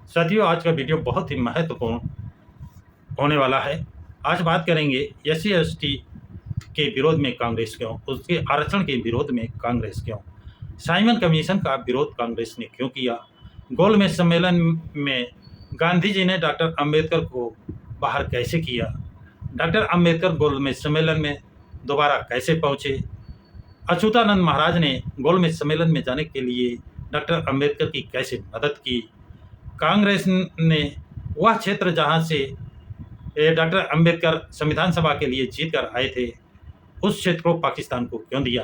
साथियों, आज का वीडियो बहुत ही महत्वपूर्ण होने वाला है। आज बात करेंगे एससी एसटी के विरोध में कांग्रेस क्यों, उसके आरक्षण के विरोध में कांग्रेस क्यों, साइमन कमीशन का विरोध कांग्रेस ने क्यों किया, गोलमेज सम्मेलन में गांधी जी ने डॉक्टर अंबेडकर को बाहर कैसे किया, डॉक्टर अंबेडकर गोलमेज सम्मेलन में दोबारा कैसे पहुंचे, अच्युतानंद महाराज ने गोलमेज सम्मेलन में जाने के लिए डॉक्टर अंबेडकर की कैसे मदद की, कांग्रेस ने वह क्षेत्र जहां से डॉक्टर अंबेडकर संविधान सभा के लिए जीत कर आए थे, उस क्षेत्र को पाकिस्तान को क्यों दिया,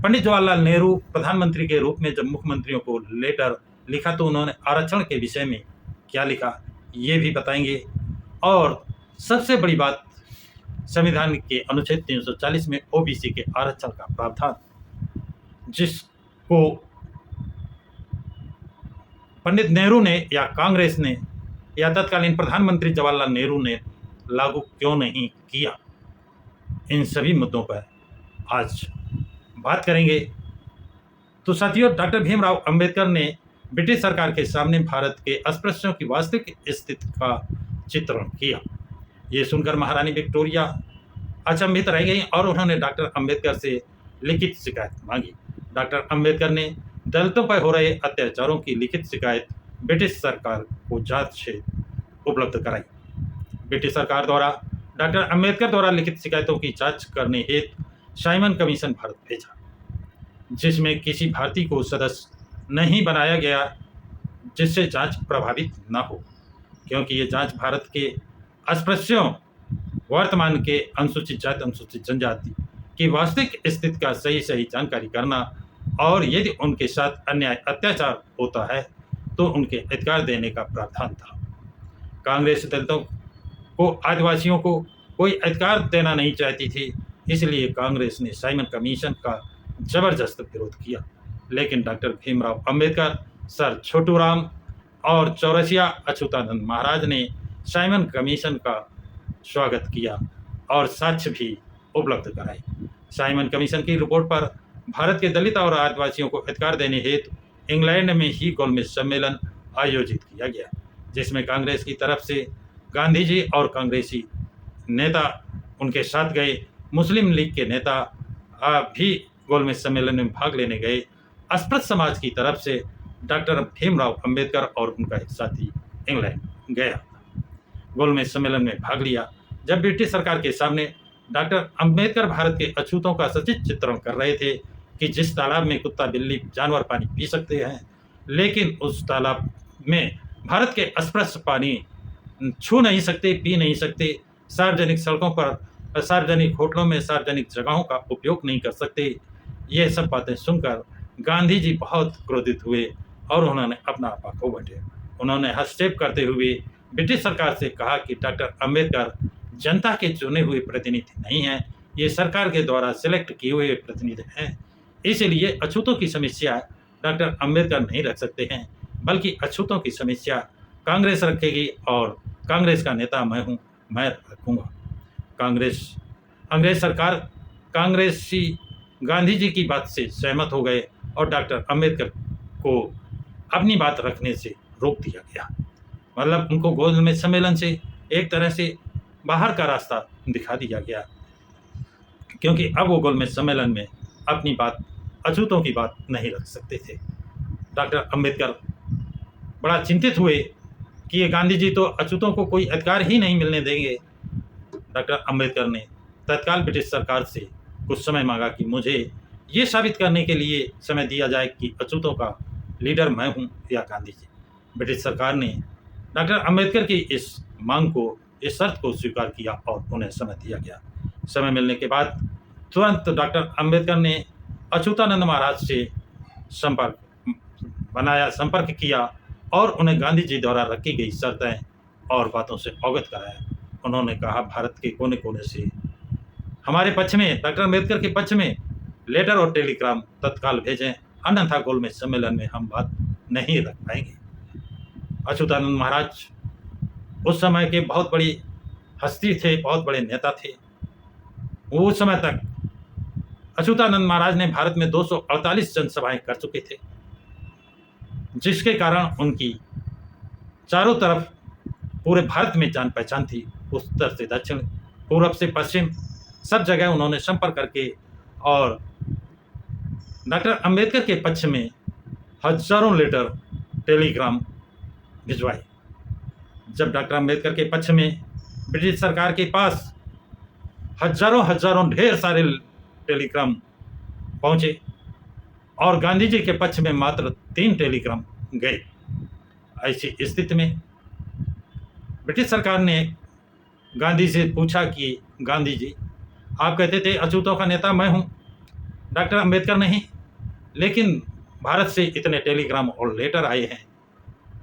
पंडित जवाहरलाल नेहरू प्रधानमंत्री के रूप में जब मुख्यमंत्रियों को लेटर लिखा तो उन्होंने आरक्षण के विषय में क्या लिखा, ये भी बताएंगे। और सबसे बड़ी बात, संविधान के अनुच्छेद 340 में ओबीसी के आरक्षण का प्रावधान, जिसको पंडित नेहरू ने या कांग्रेस ने या तत्कालीन प्रधानमंत्री जवाहरलाल नेहरू ने लागू क्यों नहीं किया, इन सभी मुद्दों पर आज बात करेंगे। तो साथियों, डॉक्टर भीमराव अंबेडकर ने ब्रिटिश सरकार के सामने भारत के अस्पृश्यों की वास्तविक स्थिति का चित्रण किया। ये सुनकर महारानी विक्टोरिया अचंभित रह गई और उन्होंने डॉक्टर अंबेडकर से लिखित शिकायत मांगी। डॉक्टर अंबेडकर ने दलितों पर हो रहे अत्याचारों की लिखित शिकायत ब्रिटिश सरकार को जांच से उपलब्ध कराई। ब्रिटिश सरकार द्वारा डॉक्टर अंबेडकर द्वारा लिखित शिकायतों की जांच करने हेतु साइमन कमीशन भारत भेजा, जिसमें किसी भारतीय को सदस्य नहीं बनाया गया जिससे जांच प्रभावित न हो, क्योंकि ये जांच भारत के अस्पृश्यों, वर्तमान के अनुसूचित जाति अनुसूचित जनजाति की वास्तविक स्थिति का सही जानकारी करना और यदि उनके साथ अन्याय अत्याचार होता है तो उनके अधिकार देने का प्रावधान था। कांग्रेस दलितों को, आदिवासियों को कोई अधिकार देना नहीं चाहती थी, इसलिए कांग्रेस ने साइमन कमीशन का जबरदस्त विरोध किया। लेकिन डॉक्टर भीमराव अंबेडकर, सर छोटूराम और चौरसिया अच्युतानंद महाराज ने साइमन कमीशन का स्वागत किया और साक्ष्य भी उपलब्ध कराए। साइमन कमीशन की रिपोर्ट पर भारत के दलित और आदिवासियों को अधिकार देने हेतु इंग्लैंड में ही गोलमेज सम्मेलन आयोजित किया गया, जिसमें कांग्रेस की तरफ से गांधी जी और कांग्रेसी नेता उनके साथ गए, मुस्लिम लीग के नेता भी गोलमेज सम्मेलन में भाग लेने गए। अस्पृश्य समाज की तरफ से डॉक्टर भीमराव अंबेडकर और उनका एक साथी इंग्लैंड गया, गोलमेज सम्मेलन में भाग लिया। जब ब्रिटिश सरकार के सामने डॉक्टर अंबेडकर भारत के अछूतों का सचित चित्रण कर रहे थे कि जिस तालाब में कुत्ता बिल्ली जानवर पानी पी सकते हैं, लेकिन उस तालाब में भारत के अस्पृश्य पानी छू नहीं सकते, पी नहीं सकते, सार्वजनिक सड़कों पर, सार्वजनिक होटलों में, सार्वजनिक जगहों का उपयोग नहीं कर सकते, ये सब बातें सुनकर गांधी जी बहुत क्रोधित हुए और उन्होंने अपना आपा खो बैठे। उन्होंने हस्तक्षेप करते हुए ब्रिटिश सरकार से कहा कि डॉक्टर अंबेडकर जनता के चुने हुए प्रतिनिधि नहीं हैं, ये सरकार के द्वारा सिलेक्ट किए हुए प्रतिनिधि हैं, इसलिए अछूतों की समस्या डॉक्टर अंबेडकर नहीं रख सकते हैं, बल्कि अछूतों की समस्या कांग्रेस रखेगी और कांग्रेस का नेता मैं हूँ, मैं रखूँगा। अंग्रेज सरकार, कांग्रेसी गांधी जी की बात से सहमत हो गए और डॉक्टर अंबेडकर को अपनी बात रखने से रोक दिया गया। मतलब उनको गोलमेज सम्मेलन से एक तरह से बाहर का रास्ता दिखा दिया गया, क्योंकि अब वो गोलमेज सम्मेलन में अपनी बात, अछूतों की बात नहीं रख सकते थे। डॉक्टर अंबेडकर बड़ा चिंतित हुए कि ये गांधी जी तो अछूतों को कोई अधिकार ही नहीं मिलने देंगे। डॉक्टर अंबेडकर ने तत्काल ब्रिटिश सरकार से कुछ समय मांगा कि मुझे ये साबित करने के लिए समय दिया जाए कि अछूतों का लीडर मैं हूँ या गांधी जी। ब्रिटिश सरकार ने डॉक्टर अंबेडकर की इस मांग को, इस शर्त को स्वीकार किया और उन्हें समय दिया गया। समय मिलने के बाद तुरंत डॉक्टर अंबेडकर ने अच्युतानंद महाराज से संपर्क किया और उन्हें गांधी जी द्वारा रखी गई शर्तें और बातों से अवगत कराया। उन्होंने कहा, भारत के कोने कोने से हमारे पक्ष में, डॉक्टर अंबेडकर के पक्ष में लेटर और टेलीग्राम तत्काल भेजें, अन्यथा गोलमेज सम्मेलन में हम बात नहीं रख पाएंगे। अच्युतानंद महाराज उस समय के बहुत बड़ी हस्ती थे, बहुत बड़े नेता थे। वो उस समय तक अच्युतानंद महाराज ने भारत में 248 जनसभाएं कर चुके थे, जिसके कारण उनकी चारों तरफ पूरे भारत में जान पहचान थी। उत्तर से दक्षिण, पूरब से पश्चिम, सब जगह उन्होंने संपर्क करके और डॉक्टर अंबेडकर के पक्ष में हजारों लेटर, टेलीग्राम भिजवाए। जब डॉक्टर अंबेडकर के पक्ष में ब्रिटिश सरकार के पास हजारों ढेर सारे टेलीग्राम पहुंचे और गांधी जी के पक्ष में मात्र 3 टेलीग्राम गए। ऐसी स्थिति में ब्रिटिश सरकार ने गांधी से पूछा कि गांधी जी, आप कहते थे अछूतों का नेता मैं हूं, डॉक्टर अंबेडकर नहीं, लेकिन भारत से इतने टेलीग्राम और लेटर आए हैं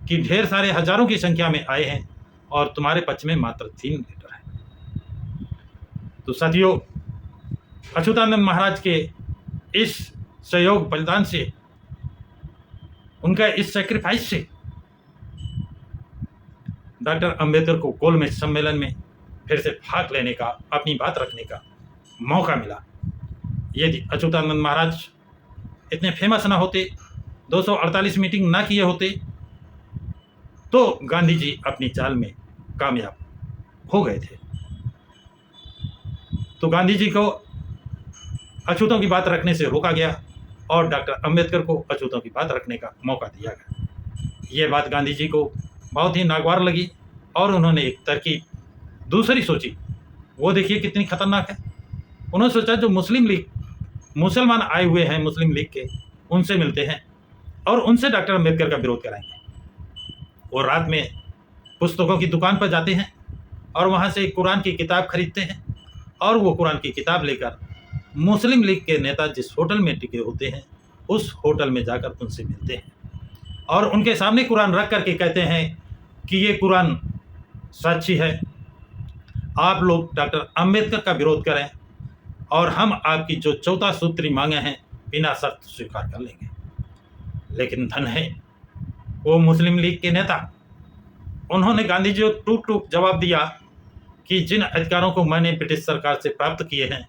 कि ढेर सारे हजारों की संख्या में आए हैं और तुम्हारे पक्ष में मात्र 3 लेटर है। तो साथियों, अच्युतानंद महाराज के इस सहयोग बलिदान से, उनका इस सेक्रीफाइस से डॉक्टर अंबेडकर को गोलमेज सम्मेलन में फिर से भाग लेने का, अपनी बात रखने का मौका मिला। यदि अच्युतानंद महाराज इतने फेमस ना होते, 248 मीटिंग ना किए होते, तो गांधी जी अपनी चाल में कामयाब हो गए थे। तो गांधी जी को अछूतों की बात रखने से रोका गया और डॉक्टर अंबेडकर को अछूतों की बात रखने का मौका दिया गया। ये बात गांधी जी को बहुत ही नागवार लगी और उन्होंने एक तरकीब दूसरी सोची। वो देखिए कितनी खतरनाक है। उन्होंने सोचा जो मुसलमान आए हुए हैं मुस्लिम लीग के, उनसे मिलते हैं और उनसे डॉक्टर अंबेडकर का विरोध कराएंगे। वो रात में पुस्तकों की दुकान पर जाते हैं और वहाँ से कुरान की किताब खरीदते हैं और वो कुरान की किताब लेकर मुस्लिम लीग के नेता जिस होटल में टिके होते हैं, उस होटल में जाकर उनसे मिलते हैं और उनके सामने कुरान रख करके कहते हैं कि ये कुरान सच्ची है, आप लोग डॉक्टर अंबेडकर का विरोध करें और हम आपकी जो 14 सूत्री मांगे हैं बिना शर्त स्वीकार कर लेंगे। लेकिन धन है वो मुस्लिम लीग के नेता, उन्होंने गांधी जी को टूक जवाब दिया कि जिन अधिकारों को मैंने ब्रिटिश सरकार से प्राप्त किए हैं,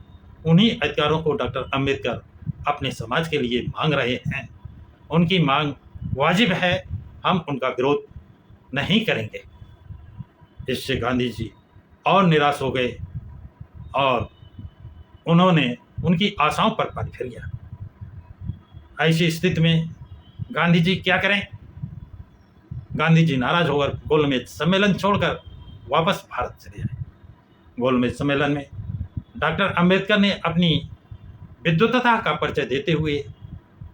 उन्हीं अधिकारों को डॉक्टर अंबेडकर अपने समाज के लिए मांग रहे हैं। उनकी मांग वाजिब है, हम उनका विरोध नहीं करेंगे। इससे गांधी जी और निराश हो गए और उन्होंने उनकी आशाओं पर पानी फिर गया। ऐसी स्थिति में गांधी जी क्या करें? गांधी जी नाराज होकर गोलमेज सम्मेलन छोड़कर वापस भारत चले आए। गोलमेज सम्मेलन में डॉक्टर अंबेडकर ने अपनी विद्वत्ता का परिचय देते हुए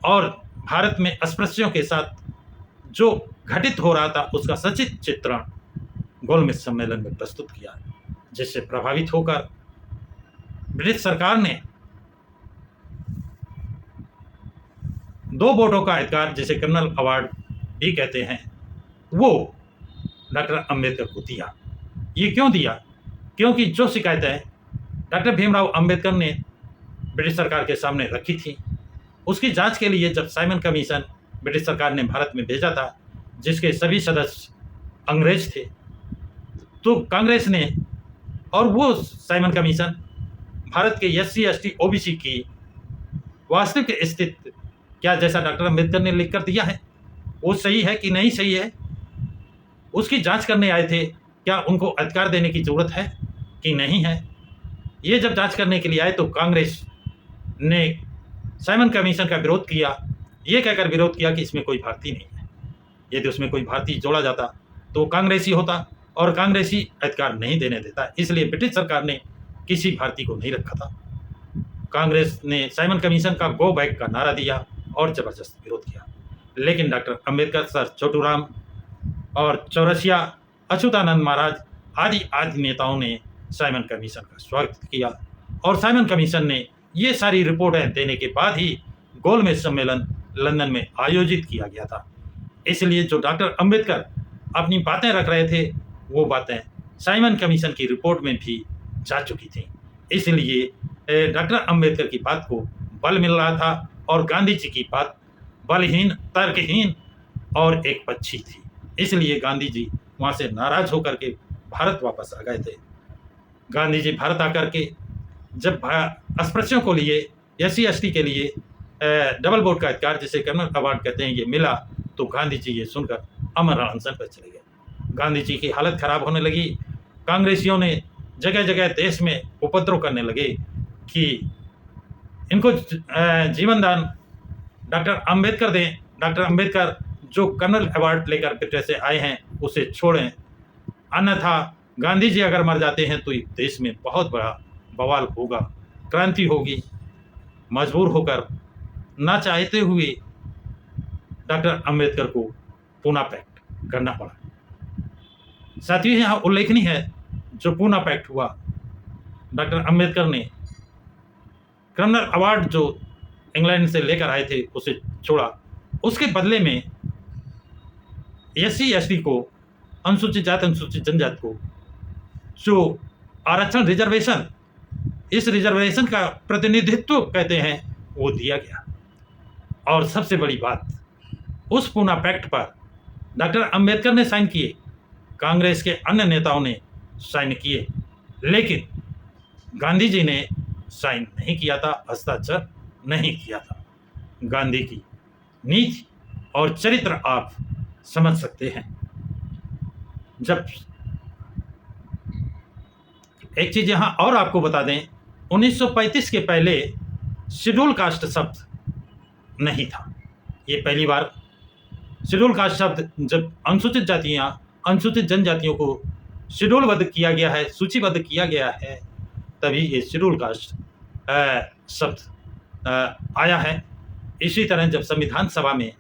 और भारत में अस्पृश्यों के साथ जो घटित हो रहा था उसका सचित्र चित्रण गोलमेज सम्मेलन में प्रस्तुत किया, जिससे प्रभावित होकर ब्रिटिश सरकार ने 2 वोटों का अधिकार, जिसे कर्नल अवार्ड भी कहते हैं, वो डॉक्टर अंबेडकर को दिया। ये क्यों दिया? क्योंकि जो शिकायतें डॉक्टर भीमराव अंबेडकर ने ब्रिटिश सरकार के सामने रखी थी, उसकी जांच के लिए जब साइमन कमीशन ब्रिटिश सरकार ने भारत में भेजा था, जिसके सभी सदस्य अंग्रेज थे, तो कांग्रेस ने, और वो साइमन कमीशन भारत के SC ST OBC की वास्तविक स्थिति क्या जैसा डॉक्टर अंबेडकर ने लिख कर दिया है वो सही है कि नहीं सही है, उसकी जांच करने आए थे। क्या उनको अधिकार देने की जरूरत है कि नहीं है? ये जब जांच करने के लिए आए तो कांग्रेस ने साइमन कमीशन का विरोध किया, ये कहकर विरोध किया कि इसमें कोई भारतीय नहीं है। यदि उसमें कोई भारतीय जोड़ा जाता तो कांग्रेसी होता और कांग्रेसी अधिकार नहीं देने देता, इसलिए ब्रिटिश सरकार ने किसी भारतीय को नहीं रखा था। कांग्रेस ने साइमन कमीशन का गो बैक का नारा दिया और जबरदस्त विरोध किया। लेकिन डॉक्टर अंबेडकर, सर छोटूराम और चौरसिया, अच्युतानंद महाराज आदि नेताओं ने साइमन कमीशन का स्वागत किया और साइमन कमीशन ने ये सारी रिपोर्टें देने के बाद ही गोलमेज सम्मेलन लंदन में आयोजित किया गया था। इसलिए जो डॉक्टर अंबेडकर अपनी बातें रख रहे थे, वो बातें साइमन कमीशन की रिपोर्ट में भी जा चुकी थी। इसलिए डॉक्टर अंबेडकर की बात को बल मिल रहा था और गांधी जी की बात बलहीन, तर्कहीन और एक पक्षी थी। इसलिए गांधी जी वहाँ से नाराज होकर के भारत वापस आ गए थे। गांधी जी भारत आकर के जब अस्पृश्यों को लिए, SC ST के लिए डबल वोट का अधिकार, जिसे कर्नल अवार्ड कहते हैं, ये मिला, तो गांधी जी ये सुनकर अमर अनशन पर चले गए। गांधी जी की हालत खराब होने लगी। कांग्रेसियों ने जगह जगह देश में उपद्रव करने लगे कि इनको जीवन दान डॉक्टर अंबेडकर दें। डॉक्टर अंबेडकर जो कर्नल अवार्ड लेकर ब्रिटेन से आए हैं उसे छोड़ें, अन्यथा गांधी जी अगर मर जाते हैं तो देश में बहुत बड़ा बवाल होगा, क्रांति होगी। मजबूर होकर ना चाहते हुए डॉक्टर अंबेडकर को पूना पैक्ट करना पड़ा। साथियों, यहाँ उल्लेखनीय है जो पूना पैक्ट हुआ, डॉक्टर अंबेडकर ने कर्नल अवार्ड जो इंग्लैंड से लेकर आए थे उसे छोड़ा। उसके बदले में एससी एसटी को, अनुसूचित जाति अनुसूचित जनजाति को जो आरक्षण रिजर्वेशन, इस रिजर्वेशन का प्रतिनिधित्व कहते हैं, वो दिया गया। और सबसे बड़ी बात, उस पूना पैक्ट पर डॉक्टर अंबेडकर ने साइन किए, कांग्रेस के अन्य नेताओं ने साइन किए, लेकिन गांधी जी ने साइन नहीं किया था, हस्ताक्षर नहीं किया था। गांधी की नीति और चरित्र आप समझ सकते हैं। जब एक चीज यहां और आपको बता दें, 1935 के पहले शेड्यूल कास्ट शब्द नहीं था। ये पहली बार शेड्यूल कास्ट शब्द, जब अनुसूचित जातियां, अनुसूचित जनजातियों को शेड्यूलबद्ध किया गया है, सूचीबद्ध किया गया है, तभी ये शेड्यूल कास्ट शब्द आया है। इसी तरह जब संविधान सभा में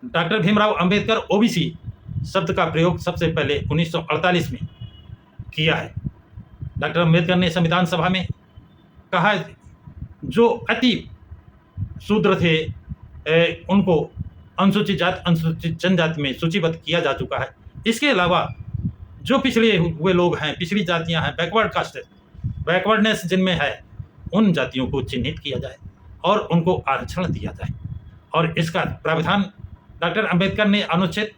डॉक्टर भीमराव अंबेडकर ओबीसी शब्द का प्रयोग सबसे पहले 1948 में किया है। डॉक्टर अंबेडकर ने संविधान सभा में कहा जो अति शूद्र थे उनको अनुसूचित जाति अनुसूचित जनजाति में सूचीबद्ध किया जा चुका है। इसके अलावा जो पिछड़े हुए लोग हैं, पिछड़ी जातियां हैं, बैकवर्ड कास्ट, बैकवर्डनेस जिनमें है, उन जातियों को चिन्हित किया जाए और उनको आरक्षण दिया जाए। और इसका प्रावधान डॉक्टर अंबेडकर ने अनुच्छेद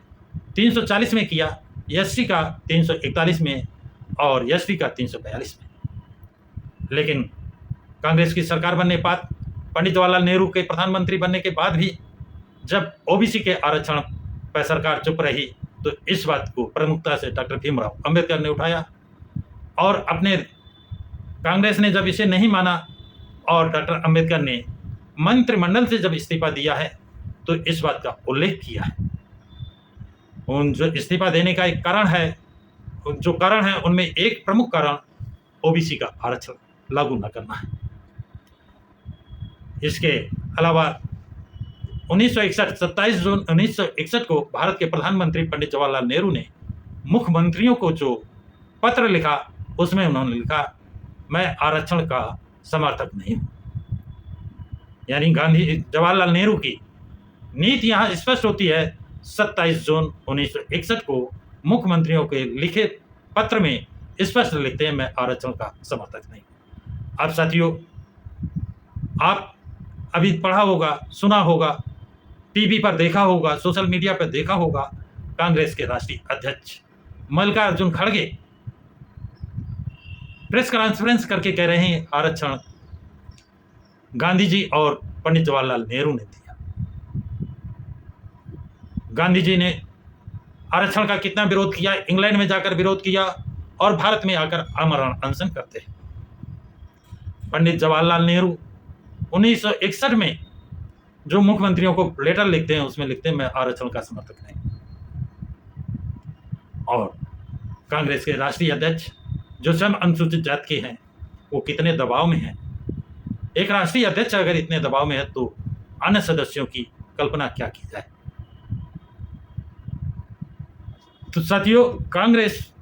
340 में किया, एससी का 341 में और एसटी का 342 में। लेकिन कांग्रेस की सरकार बनने के बाद, पंडित जवाहरलाल नेहरू के प्रधानमंत्री बनने के बाद भी जब ओबीसी के आरक्षण पर सरकार चुप रही, तो इस बात को प्रमुखता से डॉक्टर भीमराव अंबेडकर ने उठाया। और अपने कांग्रेस ने जब इसे नहीं माना और डॉक्टर अंबेडकर ने मंत्रिमंडल से जब इस्तीफा दिया है, तो इस बात का उल्लेख किया है। उन जो इस्तीफा देने का एक कारण है, जो कारण है उनमें एक प्रमुख कारण ओबीसी का आरक्षण लागू न करना है। इसके अलावा 1961 27 जून 1961 को भारत के प्रधानमंत्री पंडित जवाहरलाल नेहरू ने मुख्यमंत्रियों को जो पत्र लिखा, उसमें उन्होंने लिखा, मैं आरक्षण का समर्थक नहीं हूं। यानी गांधी जवाहरलाल नेहरू की नीति यहां स्पष्ट होती है। 27 जून 1961 को मुख्यमंत्रियों के लिखे पत्र में स्पष्ट लिखते हैं, मैं आरक्षण का समर्थक नहीं। अब साथियों, आप अभी पढ़ा होगा, सुना होगा, टीवी पर देखा होगा, सोशल मीडिया पर देखा होगा, कांग्रेस के राष्ट्रीय अध्यक्ष मल्लिकार्जुन खड़गे प्रेस कॉन्फ्रेंस करके कह रहे हैं आरक्षण गांधी जी और पंडित जवाहरलाल नेहरू ने दिया। गांधी जी ने आरक्षण का कितना विरोध किया, इंग्लैंड में जाकर विरोध किया और भारत में आकर आमरण अनशन करते हैं। पंडित जवाहरलाल नेहरू 1961 में जो मुख्यमंत्रियों को लेटर लिखते हैं, उसमें लिखते हैं, मैं आरक्षण का समर्थक नहीं। और कांग्रेस के राष्ट्रीय अध्यक्ष जो स्वयं अनुसूचित जाति के हैं, वो कितने दबाव में हैं। एक राष्ट्रीय अध्यक्ष अगर इतने दबाव में है तो अन्य सदस्यों की कल्पना क्या की जाए। तो साथियों, कांग्रेस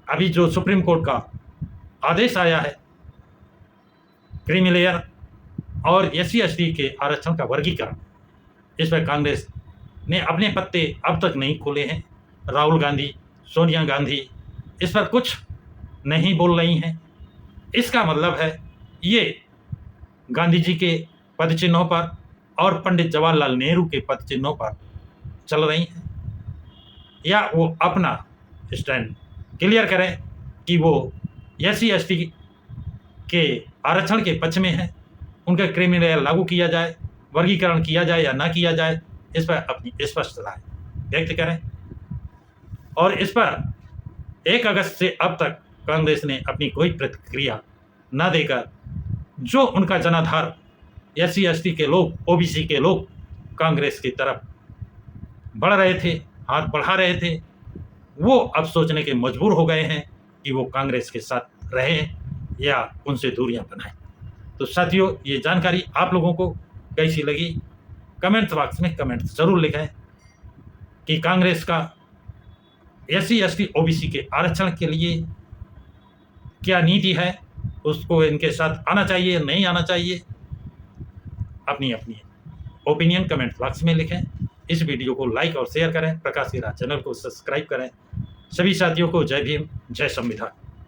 अभी जो सुप्रीम कोर्ट का आदेश आया है, क्रीमी लेयर और एससी एसटी के आरक्षण का वर्गीकरण, इस पर कांग्रेस ने अपने पत्ते अब तक नहीं खोले हैं। राहुल गांधी, सोनिया गांधी इस पर कुछ नहीं बोल रही हैं। इसका मतलब है ये गांधी जी के पद चिन्हों पर और पंडित जवाहरलाल नेहरू के पद चिन्हों पर चल रही हैं, या वो अपना स्टैंड क्लियर करें कि वो एससी एसटी के आरक्षण के पक्ष में है, उनका क्रिमिनल लागू किया जाए, वर्गीकरण किया जाए या ना किया जाए, इस पर अपनी स्पष्ट राय व्यक्त करें। और इस पर 1 अगस्त से अब तक कांग्रेस ने अपनी कोई प्रतिक्रिया न देकर जो उनका जनाधार SC ST के लोग, OBC के लोग कांग्रेस की तरफ बढ़ रहे थे, हाथ बढ़ा रहे थे, वो अब सोचने के मजबूर हो गए हैं कि वो कांग्रेस के साथ रहें या उनसे दूरियां बनाएं। तो साथियों, ये जानकारी आप लोगों को कैसी लगी, कमेंट बॉक्स में कमेंट जरूर लिखें कि कांग्रेस का SC ST OBC के आरक्षण के लिए क्या नीति है, उसको इनके साथ आना चाहिए, नहीं आना चाहिए। अपनी अपनी ओपिनियन कमेंट बॉक्स में लिखें। इस वीडियो को लाइक और शेयर करें। प्रकाश हीरा चैनल को सब्सक्राइब करें। सभी साथियों को जय भीम, जय संविधान।